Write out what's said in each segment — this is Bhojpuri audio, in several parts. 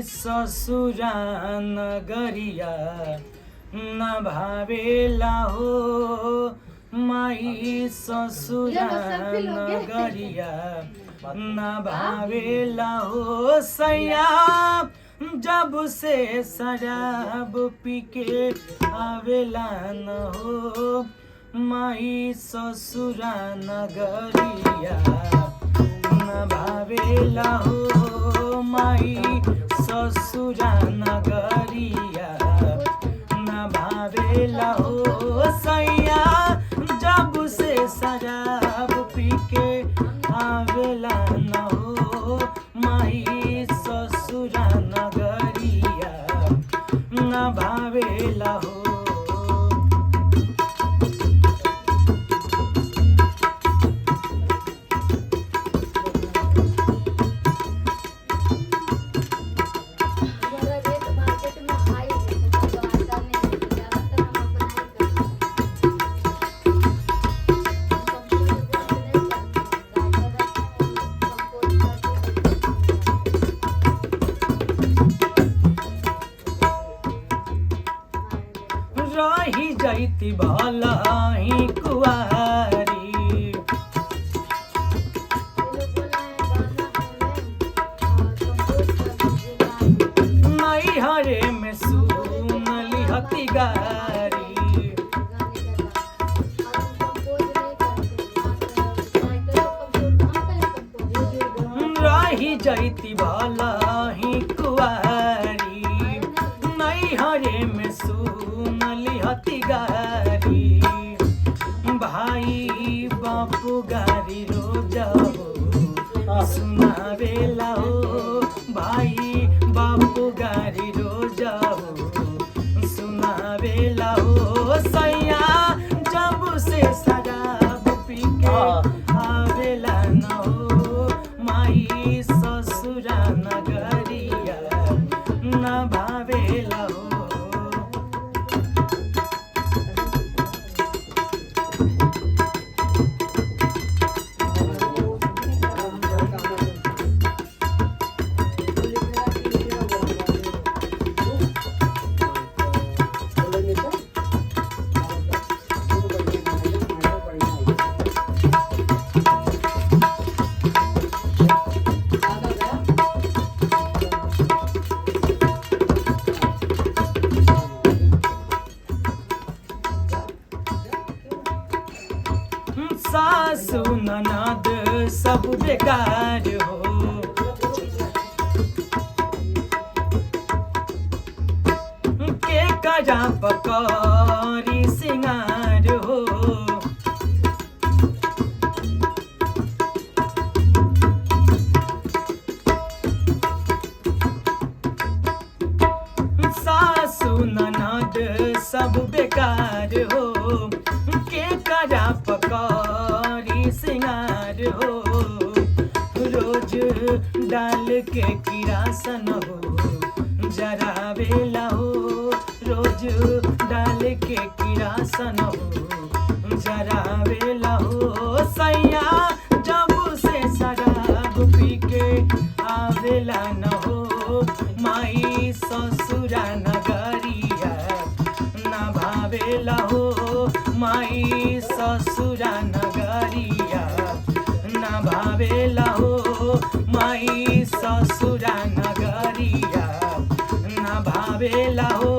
ससुरा नगरिया न भावेला हो माई ससुरा नगरिया न भावेला हो सैया जब से शराब पी के आवेला न हो माई ससुरा नगरिया न भावेला हो माई ससुरा नगरिया न भावेला हो सैया जब से शराब पी के आवेला न हो माई ससुरा नगरिया न भावेला हो रही जैती भलाई कुआरी नैहरे में सुनली हती गारी रही जैती भलाई कुआरी नैहरे में सुनली हती गारी भाई बापू गारी रोजाओ सुनावेला हो भाई बापू गारी रोजाओ सुनावेला हो सैया जब से शराब पी के आवेला न हो माई ससुरा नगरिया न भावेला हो सासु ननद सब बेकार हो के कजा पकड़ी सिंगार हो सासु ननद सब बेकार हो के कजा पकड़ी सिंगार हो रोज डाल के किरासन हो जरावेला हो रोज डाल के किरासन हो जरावेला हो सैया जब से शराब पी के आवेला न हो माई ससुरा नगरिया न भावेला हो माई ससुरा नगरिया न भावेला हो माई ससुरा नगरिया न भावेला हो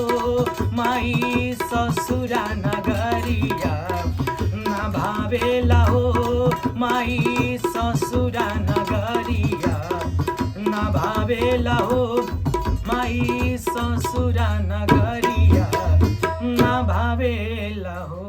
माई ससुरा नगरिया न भावेला हो माई ससुरा नगरिया न भावेला हो माई ससुरा नगरिया न भावेला हो।